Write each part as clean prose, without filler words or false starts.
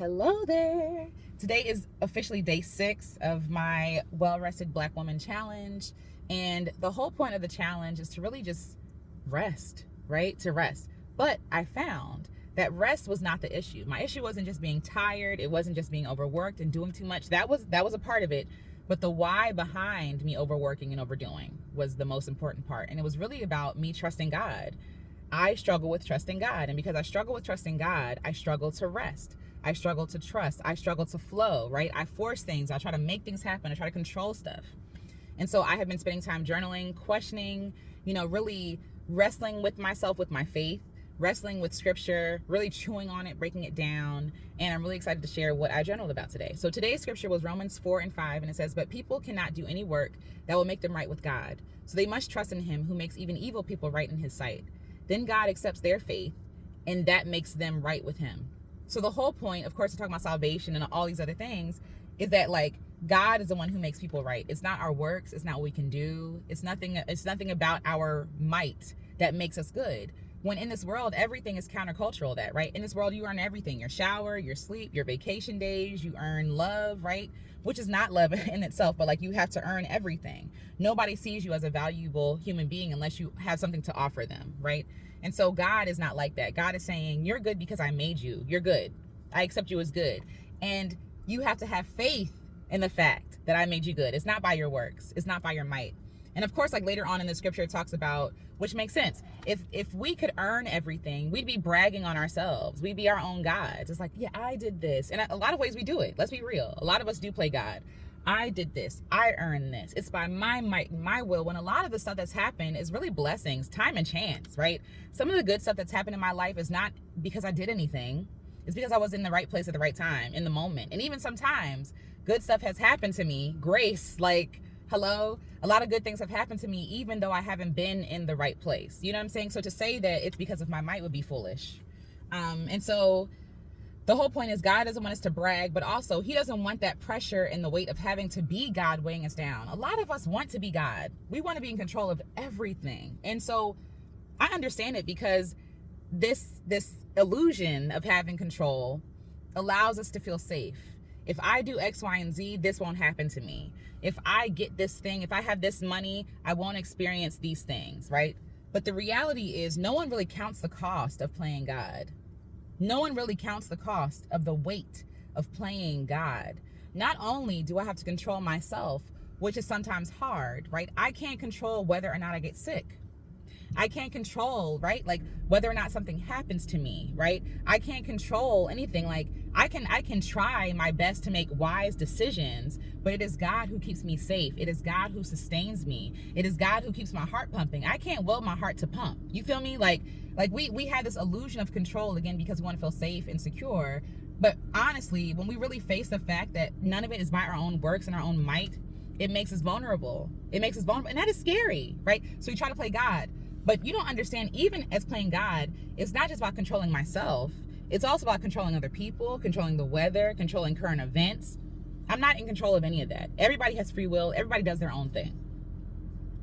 Hello there. Today is officially day 6 of my well-rested Black woman challenge. And the whole point of the challenge is to really just rest, right? To rest. But I found that rest was not the issue. My issue wasn't just being tired. It wasn't just being overworked and doing too much. That was a part of it. But the why behind me overworking and overdoing was the most important part. And it was really about me trusting God. I struggle with trusting God. And because I struggle with trusting God, I struggle to rest. I struggle to trust. I struggle to flow, right? I force things. I try to make things happen. I try to control stuff. And so I have been spending time journaling, questioning, really wrestling with myself, with my faith, wrestling with scripture, really chewing on it, breaking it down. And I'm really excited to share what I journaled about today. So today's scripture was Romans 4:5, and it says, "But people cannot do any work that will make them right with God. So they must trust in him who makes even evil people right in his sight. Then God accepts their faith, and that makes them right with him." So the whole point, of course, to talk about salvation and all these other things, is that God is the one who makes people right. It's not our works. It's not what we can do. It's nothing about our might that makes us good. When in this world, everything is countercultural, that, right? In this world, you earn everything: your shower, your sleep, your vacation days, you earn love, right? Which is not love in itself, but you have to earn everything. Nobody sees you as a valuable human being unless you have something to offer them, right? And so God is not like that. God is saying, you're good because I made you. You're good. I accept you as good. And you have to have faith in the fact that I made you good. It's not by your works. It's not by your might. And of course, later on in the scripture, it talks about, which makes sense. If we could earn everything, we'd be bragging on ourselves. We'd be our own gods. It's like, yeah, I did this. And a lot of ways we do it. Let's be real. A lot of us do play God. I did this. I earned this. It's by my might and my will, when a lot of the stuff that's happened is really blessings, time and chance, right? Some of the good stuff that's happened in my life is not because I did anything. It's because I was in the right place at the right time, in the moment. And even sometimes good stuff has happened to me. Grace, hello, a lot of good things have happened to me even though I haven't been in the right place. You know what I'm saying? So to say that it's because of my might would be foolish. And so the whole point is, God doesn't want us to brag, but also he doesn't want that pressure and the weight of having to be God weighing us down. A lot of us want to be God. We want to be in control of everything. And so I understand it, because this illusion of having control allows us to feel safe. If I do X, Y, and Z, this won't happen to me. If I get this thing, if I have this money, I won't experience these things, right? But the reality is, no one really counts the cost of playing God. No one really counts the cost of the weight of playing God. Not only do I have to control myself, which is sometimes hard, right? I can't control whether or not I get sick. I can't control, right? Whether or not something happens to me, right? I can't control anything. I can try my best to make wise decisions, but it is God who keeps me safe. It is God who sustains me. It is God who keeps my heart pumping. I can't will my heart to pump. You feel me? We had this illusion of control, again, because we want to feel safe and secure. But honestly, when we really face the fact that none of it is by our own works and our own might, it makes us vulnerable. It makes us vulnerable. And that is scary, right? So we try to play God. But you don't understand, even as playing God, it's not just about controlling myself. It's also about controlling other people, controlling the weather, controlling current events. I'm not in control of any of that. Everybody has free will. Everybody does their own thing.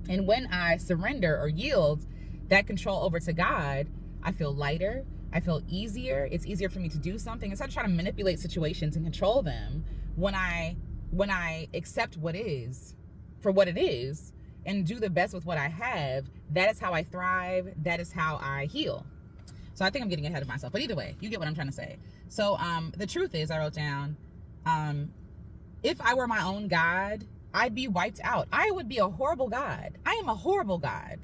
And when I surrender or yield that control over to God, I feel lighter. I feel easier. It's easier for me to do something. Instead of trying to manipulate situations and control them, when I accept what is for what it is and do the best with what I have, that is how I thrive. That is how I heal. So I think I'm getting ahead of myself. But either way, you get what I'm trying to say. So the truth is, I wrote down, if I were my own God, I'd be wiped out. I would be a horrible God. I am a horrible God.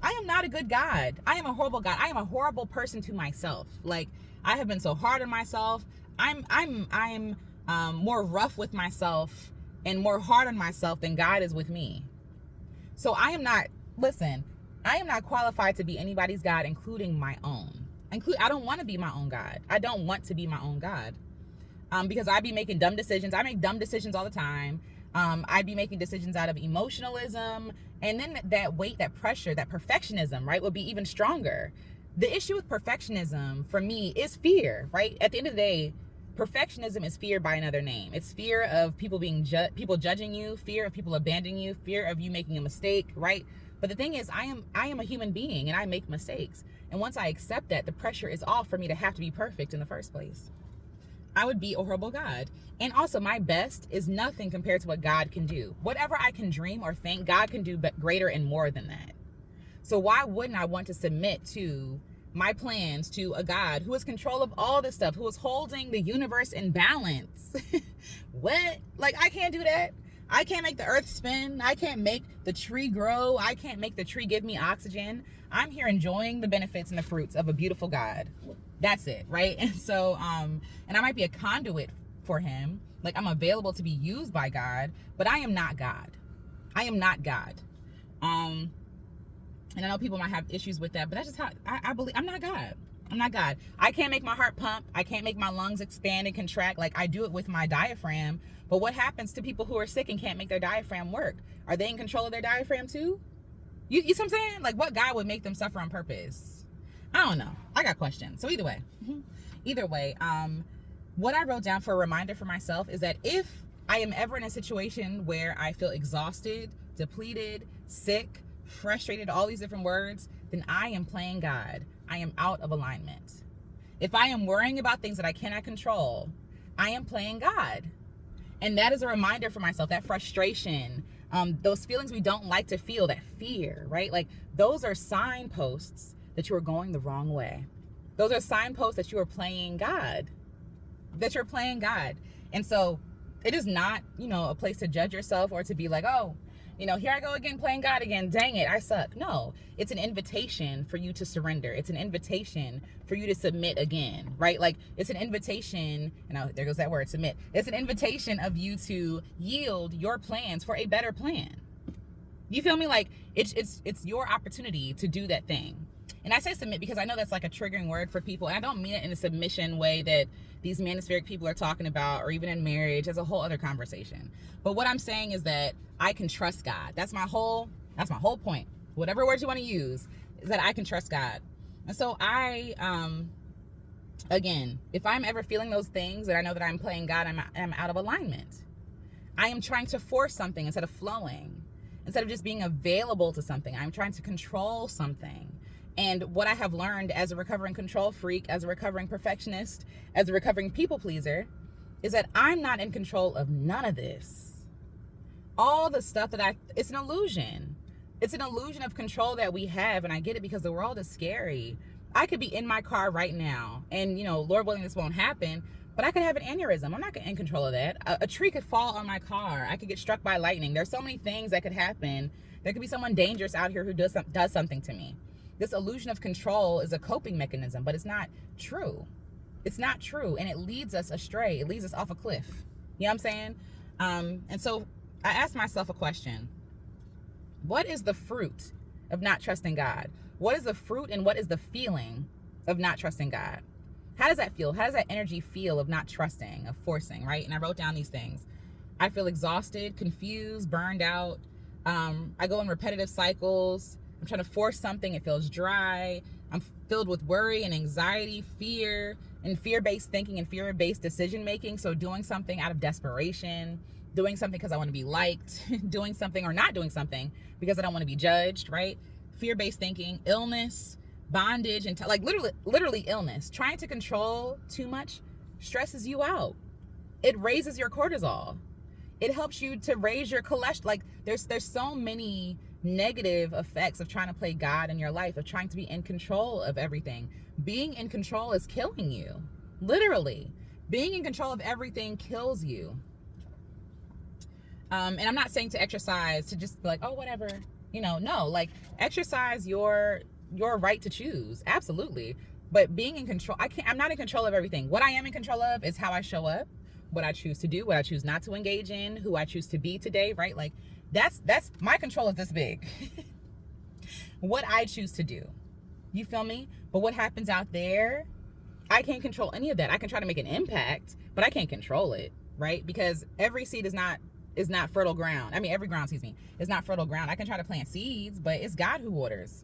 I am not a good God. I am a horrible God. I am a horrible person to myself. I have been so hard on myself. I'm more rough with myself and more hard on myself than God is with me. So I am not qualified to be anybody's God, including my own. I don't want to be my own God. I don't want to be my own God. Because I'd be making dumb decisions. I make dumb decisions all the time. I'd be making decisions out of emotionalism. And then that weight, that pressure, that perfectionism, right, would be even stronger. The issue with perfectionism for me is fear, right? At the end of the day, perfectionism is fear by another name. It's fear of people people judging you, fear of people abandoning you, fear of you making a mistake, right? But the thing is, I am a human being and I make mistakes. And once I accept that, the pressure is off for me to have to be perfect in the first place. I would be a horrible God. And also, my best is nothing compared to what God can do. Whatever I can dream or think, God can do greater and more than that. So why wouldn't I want to submit to my plans to a God who has control of all this stuff, who is holding the universe in balance? What? Like, I can't do that. I can't make the earth spin. I can't make the tree grow. I can't make the tree give me oxygen. I'm here enjoying the benefits and the fruits of a beautiful God. That's it, right? And so, and I might be a conduit for him. Like, I'm available to be used by God, but I am not God. I am not God. And I know people might have issues with that, but that's just how I believe. I'm not God. I'm not God. I can't make my heart pump. I can't make my lungs expand and contract. Like, I do it with my diaphragm. But what happens to people who are sick and can't make their diaphragm work? Are they in control of their diaphragm too? You see what I'm saying? Like, what God would make them suffer on purpose? I don't know. I got questions. So either way, what I wrote down for a reminder for myself is that if I am ever in a situation where I feel exhausted, depleted, sick, frustrated, all these different words, then I am playing God. I am out of alignment. If I am worrying about things that I cannot control, I am playing God. And that is a reminder for myself, that frustration, those feelings we don't like to feel, that fear, right? Like, those are signposts that you are going the wrong way. Those are signposts that you are playing God, And so it is not, a place to judge yourself or to be like, oh, here I go again, playing God again. Dang it, I suck. No, it's an invitation for you to surrender. It's an invitation for you to submit again, right? Like, it's an invitation, and there goes that word, submit. It's an invitation of you to yield your plans for a better plan. You feel me? Like, it's your opportunity to do that thing. And I say submit because I know that's like a triggering word for people. And I don't mean it in a submission way that these manospheric people are talking about, or even in marriage. That's a whole other conversation. But what I'm saying is that I can trust God. That's my whole point. Whatever words you want to use, is that I can trust God. And so again, if I'm ever feeling those things that I know that I'm playing God, I'm out of alignment. I am trying to force something instead of flowing. Instead of just being available to something, I'm trying to control something. And what I have learned as a recovering control freak, as a recovering perfectionist, as a recovering people pleaser, is that I'm not in control of none of this. All the stuff it's an illusion. It's an illusion of control that we have. And I get it because the world is scary. I could be in my car right now and, Lord willing, this won't happen, but I could have an aneurysm. I'm not in control of that. A tree could fall on my car. I could get struck by lightning. There's so many things that could happen. There could be someone dangerous out here who does something to me. This illusion of control is a coping mechanism, but it's not true. It's not true. And it leads us astray. It leads us off a cliff. You know what I'm saying? And so I asked myself a question. What is the fruit of not trusting God? What is the fruit and what is the feeling of not trusting God? How does that feel? How does that energy feel of not trusting, of forcing, right? And I wrote down these things. I feel exhausted, confused, burned out. I go in repetitive cycles. I'm trying to force something. It feels dry. I'm filled with worry and anxiety, fear, and fear-based thinking and fear-based decision-making. So doing something out of desperation, doing something because I want to be liked, doing something or not doing something because I don't want to be judged, right? Fear-based thinking, illness, bondage, and like literally illness. Trying to control too much stresses you out. It raises your cortisol. It helps you to raise your cholesterol. Like, there's so many negative effects of trying to play God in your life, of trying to be in control of everything. Being in control is killing you. Literally. Being in control of everything kills you. And I'm not saying to exercise to just be like, oh, whatever. No, like, exercise your right to choose. Absolutely. But being in control, I'm not in control of everything. What I am in control of is how I show up, what I choose to do, what I choose not to engage in, who I choose to be today, right? Like, that's my control is this big. What I choose to do. You feel me? But what happens out there, I can't control any of that. I can try to make an impact, but I can't control it, right? Because every seed is not fertile ground. I mean, every ground, is not fertile ground. I can try to plant seeds, but it's God who waters.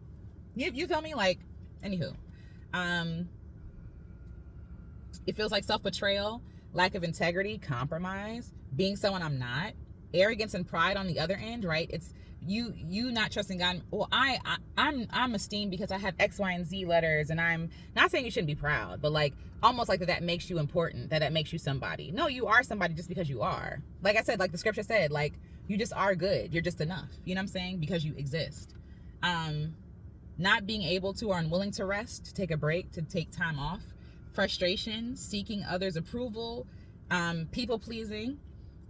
You feel me? Like, anywho. It feels like self-betrayal, lack of integrity, compromise, being someone I'm not, arrogance and pride on the other end, right? It's you not trusting God. Well, I'm esteemed because I have X, Y, and Z letters, and I'm not saying you shouldn't be proud, but like almost like that makes you important, that makes you somebody. No, you are somebody just because you are. Like I said, like the scripture said, like you just are good. You're just enough. You know what I'm saying? Because you exist. Not being able to or unwilling to rest, to take a break, to take time off, frustration, seeking others' approval, people pleasing,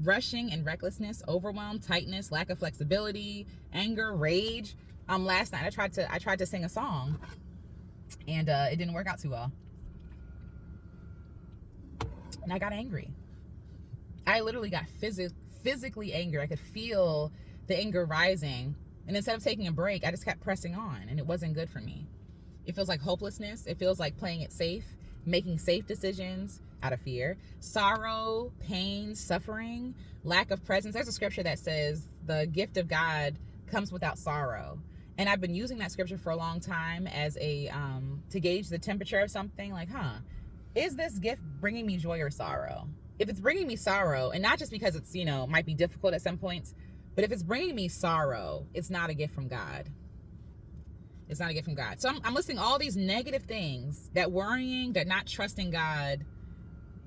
rushing and recklessness, overwhelm, tightness, lack of flexibility, anger, rage. Last night I tried to sing a song, and it didn't work out too well, and I got angry. I literally got physically angry. I could feel the anger rising, and instead of taking a break, I just kept pressing on, and it wasn't good for me. It feels like hopelessness. It feels like playing it safe, making safe decisions out of fear, sorrow, pain, suffering, lack of presence. There's a scripture that says the gift of God comes without sorrow. And I've been using that scripture for a long time as a, to gauge the temperature of something. Like, is this gift bringing me joy or sorrow? If it's bringing me sorrow, and not just because it's, might be difficult at some points, but if it's bringing me sorrow, it's not a gift from God. It's not a gift from God. So I'm listing all these negative things that worrying, that not trusting God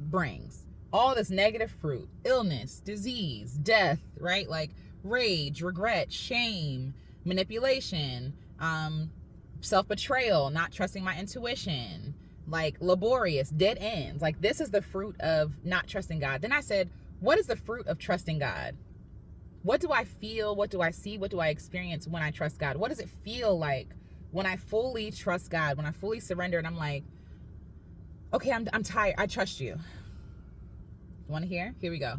brings. All this negative fruit: illness, disease, death, right? Like rage, regret, shame, manipulation, self-betrayal, not trusting my intuition, like laborious, dead ends. Like this is the fruit of not trusting God. Then I said, what is the fruit of trusting God? What do I feel? What do I see? What do I experience when I trust God? What does it feel like when I fully trust God, when I fully surrender and I'm like, okay, I'm tired. I trust you. Want to hear? Here we go.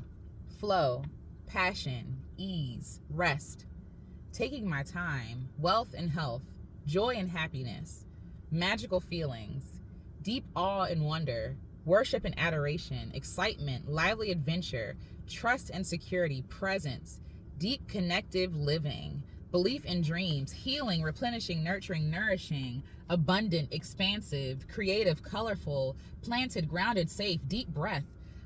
Flow, passion, ease, rest, taking my time, wealth and health, joy and happiness, magical feelings, deep awe and wonder, worship and adoration, excitement, lively adventure, trust and security, presence, deep connective living, belief in dreams, healing, replenishing, nurturing, nourishing, abundant, expansive, creative, colorful, planted, grounded, safe, deep breath,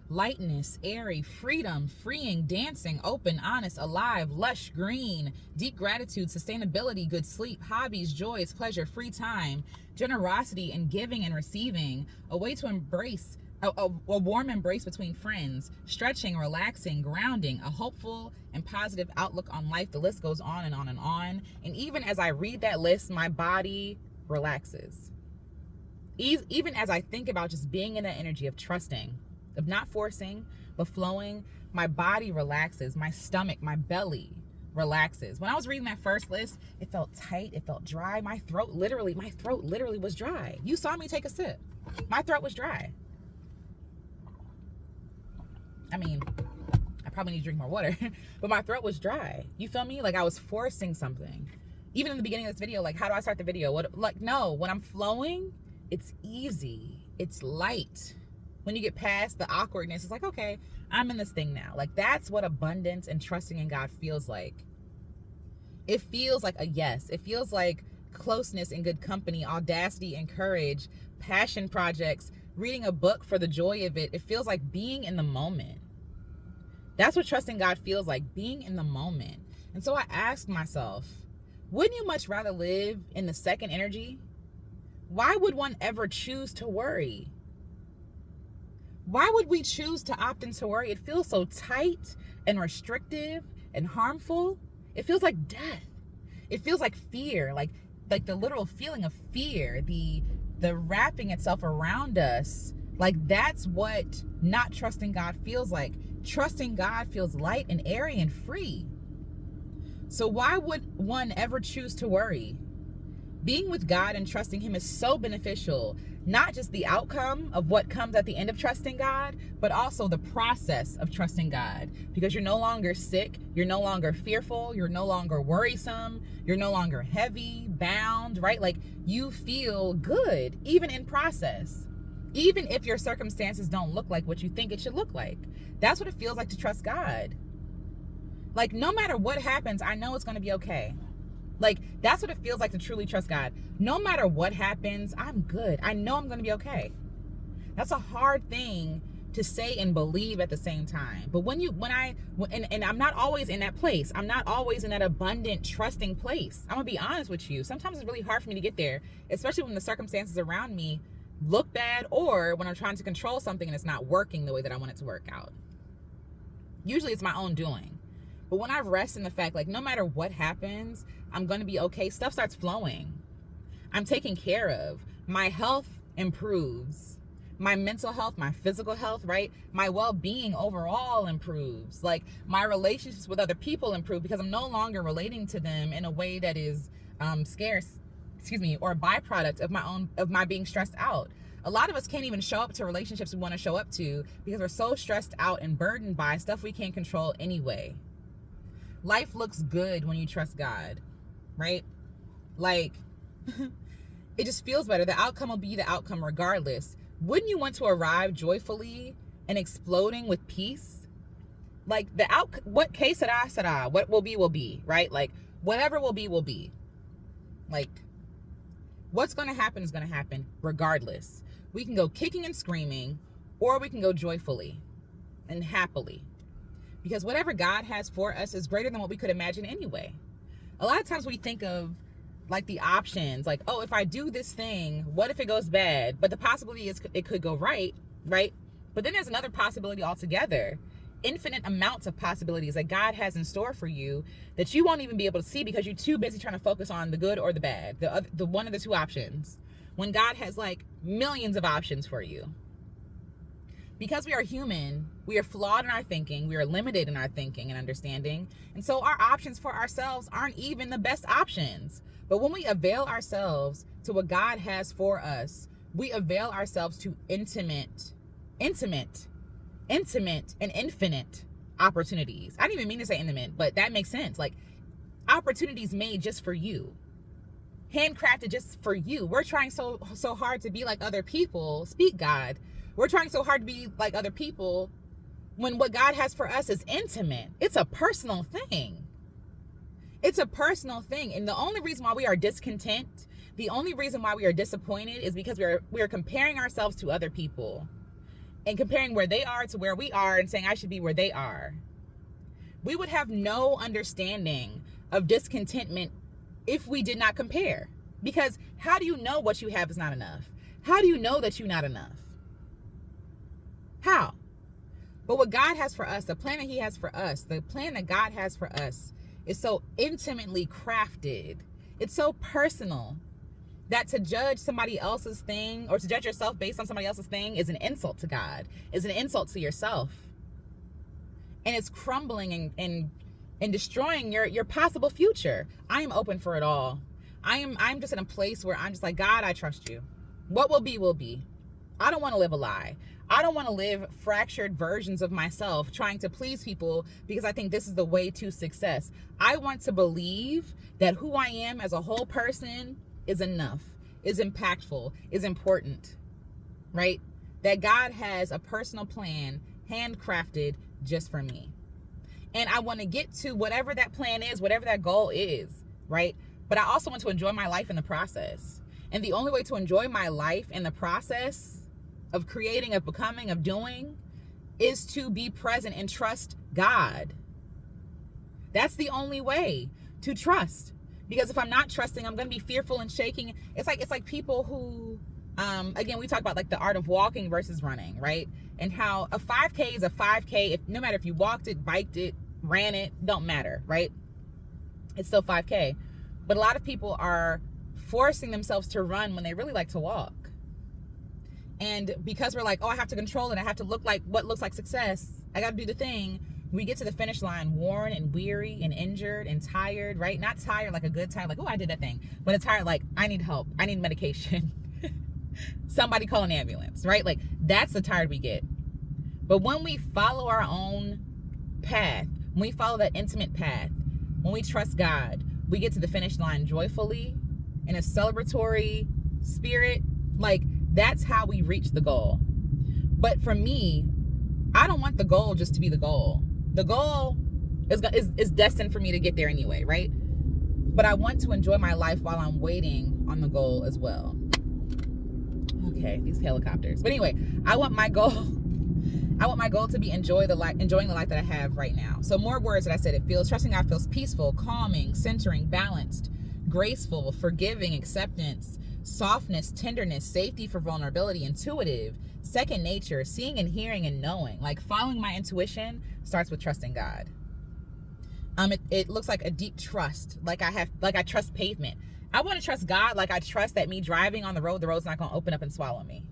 lightness, airy, freedom, freeing, dancing, open, honest, alive, lush, green, deep gratitude, sustainability, good sleep, hobbies, joys, pleasure, free time, generosity and giving and receiving, a way to embrace, a warm embrace between friends, stretching, relaxing, grounding, a hopeful and positive outlook on life. The list goes on and on and on. And even as I read that list, my body relaxes. Even as I think about just being in that energy of trusting, of not forcing, but flowing, my body relaxes. My stomach, my belly relaxes. When I was reading that first list, it felt tight. It felt dry. My throat literally was dry. You saw me take a sip. My throat was dry. I mean, I probably need to drink more water, but my throat was dry. You feel me? Like I was forcing something. Even in the beginning of this video, like how do I start the video? No, when I'm flowing, it's easy. It's light. When you get past the awkwardness, it's like, okay, I'm in this thing now. Like that's what abundance and trusting in God feels like. It feels like a yes. It feels like closeness and good company, audacity and courage, passion projects, reading a book for the joy of it. It feels like being in the moment. That's what trusting God feels like, being in the moment. And so I asked myself, wouldn't you much rather live in the second energy? Why would one ever choose to worry? Why would we choose to opt into worry? It feels so tight and restrictive and harmful. It feels like death. It feels like fear, like the literal feeling of fear, the wrapping itself around us. Like that's what not trusting God feels like. Trusting God feels light and airy and free. So why would one ever choose to worry? Being with God and trusting Him is so beneficial. Not just the outcome of what comes at the end of trusting God, but also the process of trusting God. Because you're no longer sick, you're no longer fearful, you're no longer worrisome, you're no longer heavy, bound, right? Like you feel good, even in process. Even if your circumstances don't look like what you think it should look like. That's what it feels like to trust God. Like no matter what happens, I know it's going to be okay. Like that's what it feels like to truly trust God. No matter what happens, I'm good. I know I'm going to be okay. That's a hard thing to say and believe at the same time. But and I'm not always in that place. I'm not always in that abundant, trusting place. I'm gonna be honest with you. Sometimes it's really hard for me to get there, especially when the circumstances around me look bad, or when I'm trying to control something and it's not working the way that I want it to work out. Usually it's my own doing. But when I rest in the fact, like, no matter what happens, I'm gonna be okay, stuff starts flowing. I'm taken care of. My health improves. My mental health, my physical health, right? My well-being overall improves. Like, my relationships with other people improve because I'm no longer relating to them in a way that is scarce, or a byproduct of my being stressed out. A lot of us can't even show up to relationships we want to show up to because we're so stressed out and burdened by stuff we can't control anyway. Life looks good when you trust God, right? Like, it just feels better. The outcome will be the outcome regardless. Wouldn't you want to arrive joyfully and exploding with peace? Like, what case said, what will be, right? Like, whatever will be. Like, what's going to happen is going to happen regardless. We can go kicking and screaming, or we can go joyfully and happily. Because whatever God has for us is greater than what we could imagine anyway. A lot of times we think of, like, the options, like, oh, if I do this thing, what if it goes bad? But the possibility is it could go right? But then there's another possibility altogether. Infinite amounts of possibilities that God has in store for you that you won't even be able to see because you're too busy trying to focus on the good or the bad, the one of the two options, when God has, like, millions of options for you. Because we are human, we are flawed in our thinking, we are limited in our thinking and understanding, and so our options for ourselves aren't even the best options. But when we avail ourselves to what God has for us, we avail ourselves to intimate, and infinite opportunities. I didn't even mean to say intimate, but that makes sense. Like, opportunities made just for you, handcrafted just for you. We're trying so hard to be like other people. Speak, God. We're trying so hard to be like other people when what God has for us is intimate. It's a personal thing. It's a personal thing. And the only reason why we are discontent, the only reason why we are disappointed is because we are comparing ourselves to other people and comparing where they are to where we are and saying, I should be where they are. We would have no understanding of discontentment if we did not compare. Because how do you know what you have is not enough? How do you know that you're not enough? How? But what God has for us, the plan that he has for us, the plan that God has for us is so intimately crafted. It's so personal that to judge somebody else's thing or to judge yourself based on somebody else's thing is an insult to God, is an insult to yourself. And it's crumbling and destroying your possible future. I am open for it all. I'm just in a place where I'm just like, God, I trust you. What will be, will be. I don't want to live a lie. I don't want to live fractured versions of myself trying to please people because I think this is the way to success. I want to believe that who I am as a whole person is enough, is impactful, is important, right? That God has a personal plan handcrafted just for me. And I want to get to whatever that plan is, whatever that goal is, right? But I also want to enjoy my life in the process. And the only way to enjoy my life in the process of creating, of becoming, of doing, is to be present and trust God. That's the only way to trust. Because if I'm not trusting, I'm going to be fearful and shaking. It's like people who, again, we talk about like the art of walking versus running, right? And how a 5K is a 5K. No matter if you walked it, biked it, ran it, don't matter, right? It's still 5K. But a lot of people are forcing themselves to run when they really like to walk. And because we're like, oh, I have to control it, I have to look like what looks like success, I got to do the thing, we get to the finish line worn and weary and injured and tired, right? Not tired like a good time, like, oh, I did that thing, but it's tired like, I need help, I need medication, somebody call an ambulance, right? Like, that's the tired we get. But when we follow our own path, when we follow that intimate path, when we trust God, we get to the finish line joyfully in a celebratory spirit. Like, that's how we reach the goal. But for me, I don't want the goal just to be the goal. The goal is destined for me to get there anyway, right? But I want to enjoy my life while I'm waiting on the goal as well. Okay, these helicopters. But anyway, I want my goal I want my goal to be enjoying the life that I have right now. So more words that I said. It feels, trusting God feels peaceful, calming, centering, balanced, graceful, forgiving, acceptance, softness, tenderness, safety for vulnerability, intuitive, second nature, seeing and hearing and knowing. Like following my intuition starts with trusting God. It looks like a deep trust. Like I trust pavement. I want to trust God like I trust that me driving on the road's not going to open up and swallow me.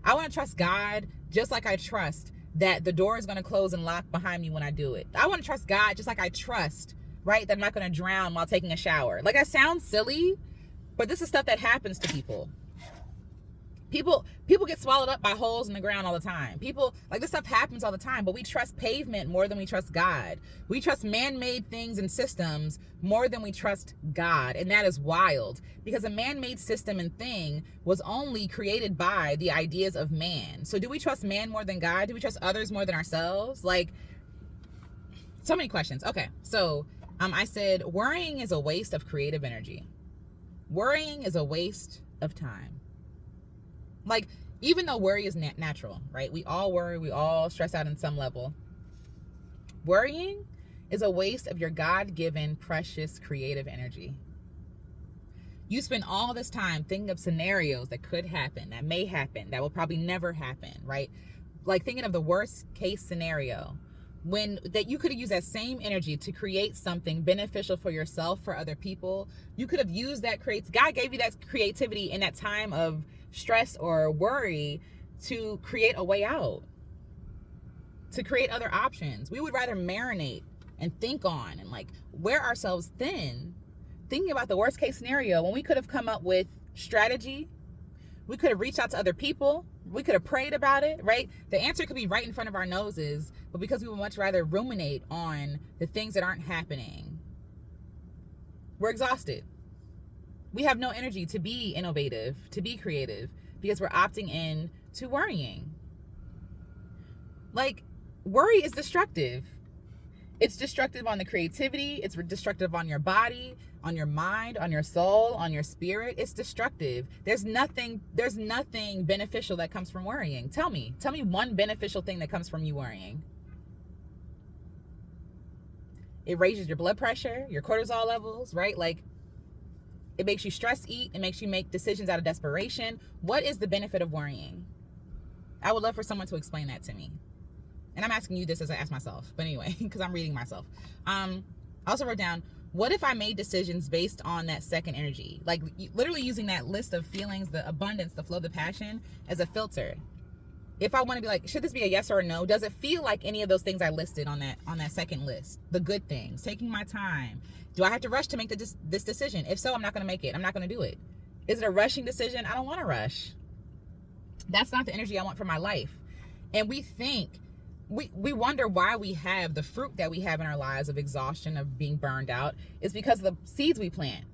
I want to trust God just like I trust that the door is going to close and lock behind me when I do it. I want to trust God just like I trust, right, that I'm not going to drown while taking a shower. Like, that sounds silly, but this is stuff that happens to people. People get swallowed up by holes in the ground all the time. People, like, this stuff happens all the time, but we trust pavement more than we trust God. We trust man-made things and systems more than we trust God. And that is wild, because a man-made system and thing was only created by the ideas of man. So do we trust man more than God? Do we trust others more than ourselves? Like, so many questions. Okay, so I said worrying is a waste of creative energy. Worrying is a waste of time. Like, even though worry is natural, right? We all worry, we all stress out in some level. Worrying is a waste of your God-given, precious, creative energy. You spend all this time thinking of scenarios that could happen, that may happen, that will probably never happen, right? Like thinking of the worst case scenario, when that you could have used that same energy to create something beneficial for yourself, for other people. You could have used that God gave you that creativity in that time of stress or worry to create a way out, to create other options. We would rather marinate and think on and like wear ourselves thin thinking about the worst case scenario when we could have come up with strategy. We could have reached out to other people. We could have prayed about it, right? The answer could be right in front of our noses, but because we would much rather ruminate on the things that aren't happening, we're exhausted. We have no energy to be innovative, to be creative, because we're opting in to worrying. Like, worry is destructive. It's destructive on the creativity. It's destructive on your body, on your mind, on your soul, on your spirit. It's destructive. There's nothing beneficial that comes from worrying. Tell me one beneficial thing that comes from you worrying. It raises your blood pressure, your cortisol levels, right? Like, it makes you stress eat. It makes you make decisions out of desperation. What is the benefit of worrying? I would love for someone to explain that to me. And I'm asking you this as I ask myself. But anyway, because I'm reading myself. I also wrote down, what if I made decisions based on that second energy? Like literally using that list of feelings, the abundance, the flow, the passion as a filter. If I want to be like, should this be a yes or a no? Does it feel like any of those things I listed on that second list? The good things, taking my time. Do I have to rush to make this decision? If so, I'm not going to make it. I'm not going to do it. Is it a rushing decision? I don't want to rush. That's not the energy I want for my life. And we wonder why we have the fruit that we have in our lives of exhaustion, of being burned out, is because of the seeds we plant.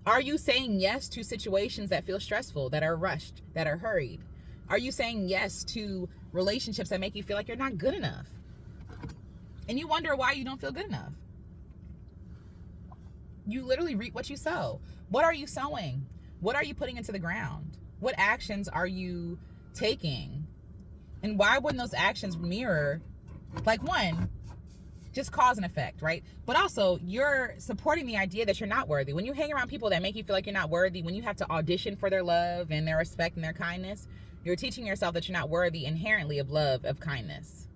Are you saying yes to situations that feel stressful, that are rushed, that are hurried? Are you saying yes to relationships that make you feel like you're not good enough? And you wonder why you don't feel good enough. You literally reap what you sow. What are you sowing? What are you putting into the ground? What actions are you taking? And why wouldn't those actions mirror, like, one, just cause and effect, right? But also, you're supporting the idea that you're not worthy. When you hang around people that make you feel like you're not worthy, when you have to audition for their love and their respect and their kindness, you're teaching yourself that you're not worthy inherently of love, of kindness.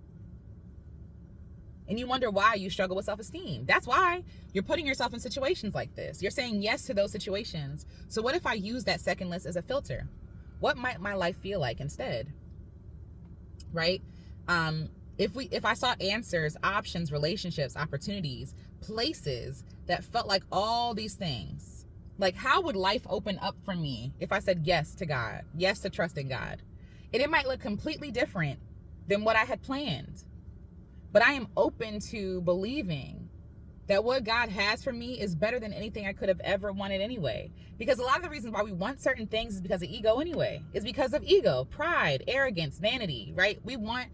And you wonder why you struggle with self-esteem. That's why you're putting yourself in situations like this. You're saying yes to those situations. So what if I use that second list as a filter? What might my life feel like instead? Right? If I sought answers, options, relationships, opportunities, places that felt like all these things, like, how would life open up for me if I said yes to God, yes to trusting God? And it might look completely different than what I had planned. But I am open to believing that what God has for me is better than anything I could have ever wanted anyway. Because a lot of the reasons why we want certain things is because of ego anyway. It's because of ego, pride, arrogance, vanity, right? We want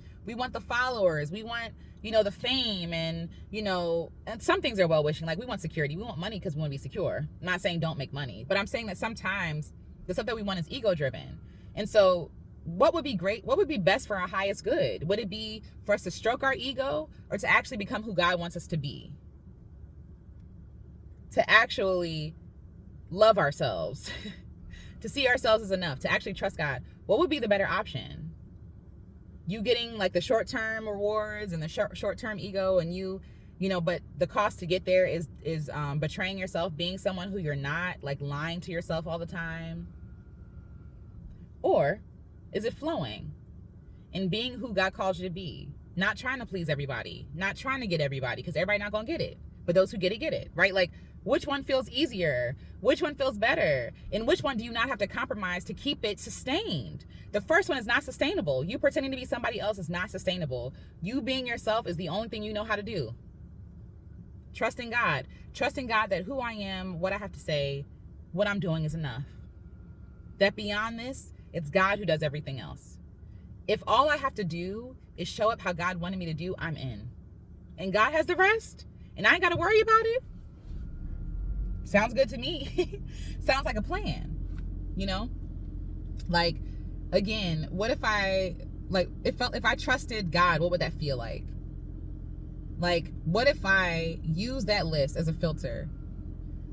the followers. We want, the fame, and, and some things are well-wishing. Like, we want security. We want money because we want to be secure. I'm not saying don't make money, but I'm saying that sometimes the stuff that we want is ego-driven. And so what would be great? What would be best for our highest good? Would it be for us to stroke our ego, or to actually become who God wants us to be? To actually love ourselves, to see ourselves as enough, to actually trust God. What would be the better option? You getting like the short-term rewards and the short-term ego, and you know, but the cost to get there is betraying yourself, being someone who you're not, like lying to yourself all the time? Or is it flowing and being who God calls you to be? Not trying to please everybody, not trying to get everybody, because everybody not gonna get it, but those who get it, right? Like, which one feels easier? Which one feels better? And which one do you not have to compromise to keep it sustained? The first one is not sustainable. You pretending to be somebody else is not sustainable. You being yourself is the only thing you know how to do. Trusting God that who I am, what I have to say, what I'm doing is enough. That beyond this, it's God who does everything else. If all I have to do is show up how God wanted me to do, I'm in. And God has the rest, and I ain't got to worry about it. Sounds good to me. Sounds like a plan, you know? Like, again, what if I trusted God, what would that feel like? Like, what if I use that list as a filter?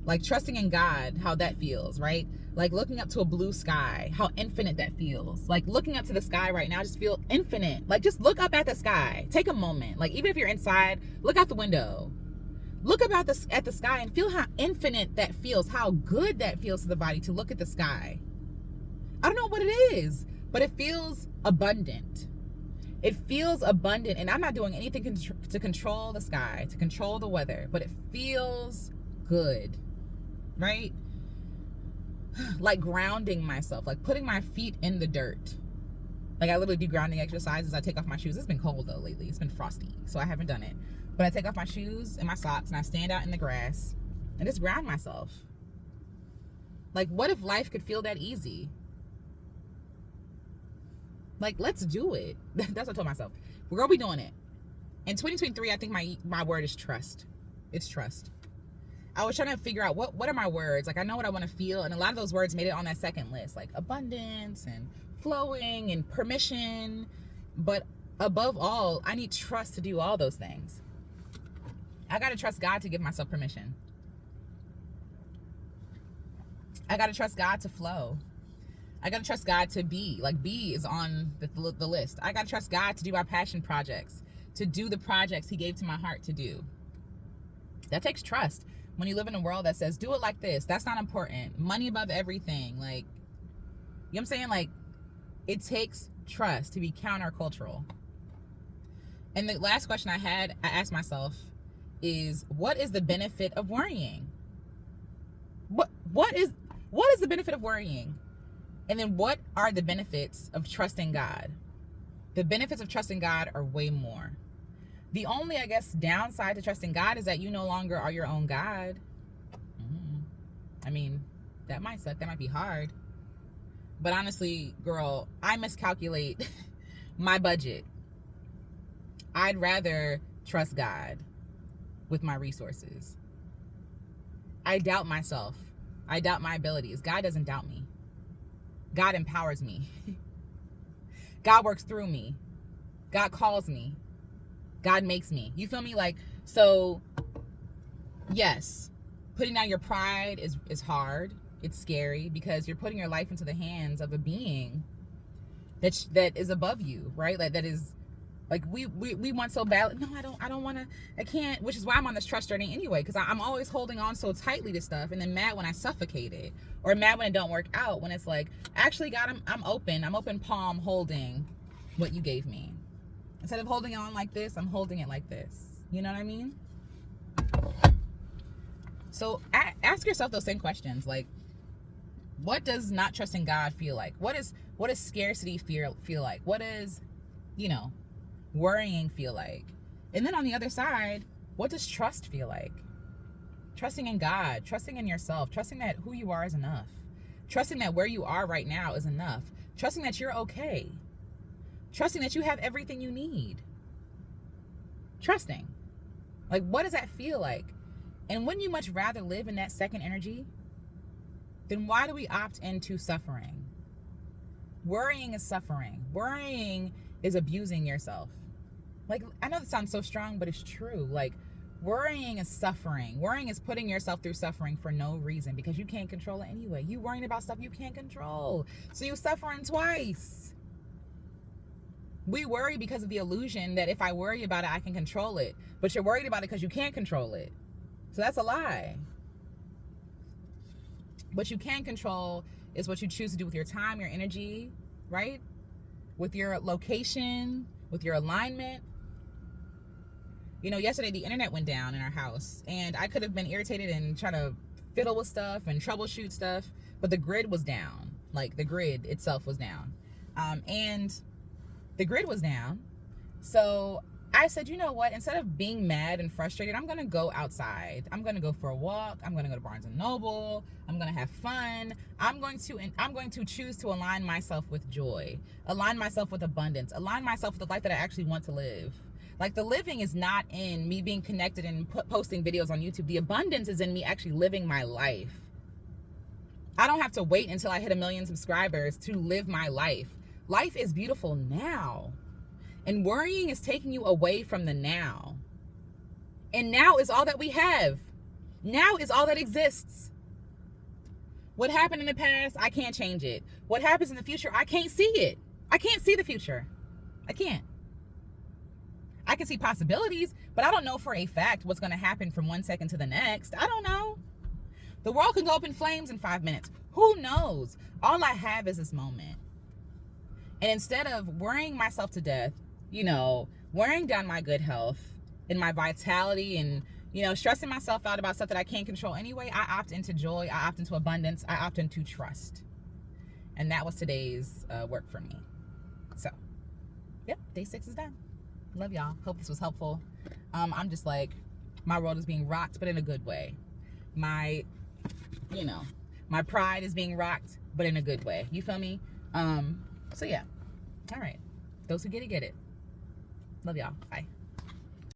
Like, trusting in God, how that feels, right? Like, looking up to a blue sky, how infinite that feels. Like, looking up to the sky right now, just feel infinite. Like, just look up at the sky. Take a moment. Like, even if you're inside, look out the window. Look up at the sky and feel how infinite that feels, how good that feels to the body to look at the sky. I don't know what it is, but it feels abundant. It feels abundant, and I'm not doing anything to control the sky, to control the weather, but it feels good, right? Like grounding myself, like putting my feet in the dirt. Like, I literally do grounding exercises. I take off my shoes. It's been cold though lately. It's been frosty, so I haven't done it. But I take off my shoes and my socks and I stand out in the grass and just ground myself. Like, what if life could feel that easy? Like, let's do it. That's what I told myself. We're gonna be doing it. In 2023, I think my word is trust. It's trust. I was trying to figure out what are my words. Like, I know what I want to feel, and a lot of those words made it on that second list, like abundance and flowing and permission. But above all, I need trust to do all those things. I got to trust God to give myself permission. I got to trust God to flow. I got to trust God to be. Like, be is on the list. I got to trust God to do my passion projects, to do the projects he gave to my heart to do. That takes trust. When you live in a world that says, do it like this, that's not important. Money above everything. Like, you know what I'm saying? Like, it takes trust to be countercultural. And the last question I asked myself is, what is the benefit of worrying? What is the benefit of worrying? And then what are the benefits of trusting God? The benefits of trusting God are way more. The only, I guess, downside to trusting God is that you no longer are your own God. I mean, that might suck. That might be hard. But honestly, girl, I miscalculate my budget. I'd rather trust God with my resources. I doubt myself. I doubt my abilities. God doesn't doubt me. God empowers me. God works through me. God calls me. God makes me. You feel me? Like, so yes, putting down your pride is hard. It's scary because you're putting your life into the hands of a being that is above you, right? Like, that is, like, we want so badly. No, I don't want to, I can't, which is why I'm on this trust journey anyway, because I'm always holding on so tightly to stuff and then mad when I suffocate it, or mad when it don't work out, when it's like, actually, God, I'm open palm holding what you gave me. Instead of holding on like this, I'm holding it like this. You know what I mean? So ask yourself those same questions. Like, what does not trusting God feel like? What does scarcity feel like? What does, worrying feel like? And then on the other side, what does trust feel like? Trusting in God, trusting in yourself, trusting that who you are is enough. Trusting that where you are right now is enough. Trusting that you're okay. Trusting that you have everything you need. Trusting. Like, what does that feel like? And wouldn't you much rather live in that second energy? Then why do we opt into suffering? Worrying is suffering. Worrying is abusing yourself. Like, I know that sounds so strong, but it's true. Like, worrying is suffering. Worrying is putting yourself through suffering for no reason because you can't control it anyway. You worrying about stuff you can't control. So you suffering twice. We worry because of the illusion that if I worry about it, I can control it. But you're worried about it because you can't control it. So that's a lie. What you can control is what you choose to do with your time, your energy, right? With your location, with your alignment. You know, yesterday the internet went down in our house, and I could have been irritated and trying to fiddle with stuff and troubleshoot stuff, but the grid was down. Like, the grid itself was down. And the grid was down. So I said, you know what? Instead of being mad and frustrated, I'm going to go outside. I'm going to go for a walk. I'm going to go to Barnes & Noble. I'm going to have fun. I'm going to choose to align myself with joy, align myself with abundance, align myself with the life that I actually want to live. Like, the living is not in me being connected and posting videos on YouTube. The abundance is in me actually living my life. I don't have to wait until I hit 1 million subscribers to live my life. Life is beautiful now. And worrying is taking you away from the now. And now is all that we have. Now is all that exists. What happened in the past, I can't change it. What happens in the future, I can't see it. I can't see the future. I can't. I can see possibilities, but I don't know for a fact what's going to happen from one second to the next. I don't know. The world can go up in flames in 5 minutes. Who knows? All I have is this moment. And instead of worrying myself to death, you know, wearing down my good health and my vitality and, you know, stressing myself out about stuff that I can't control anyway, I opt into joy. I opt into abundance. I opt into trust. And that was today's work for me. So, yep, day 6 is done. Love y'all. Hope this was helpful. I'm just like, my world is being rocked, but in a good way. My pride is being rocked, but in a good way. You feel me? So yeah. All right. Those who get it, get it. Love y'all. Bye.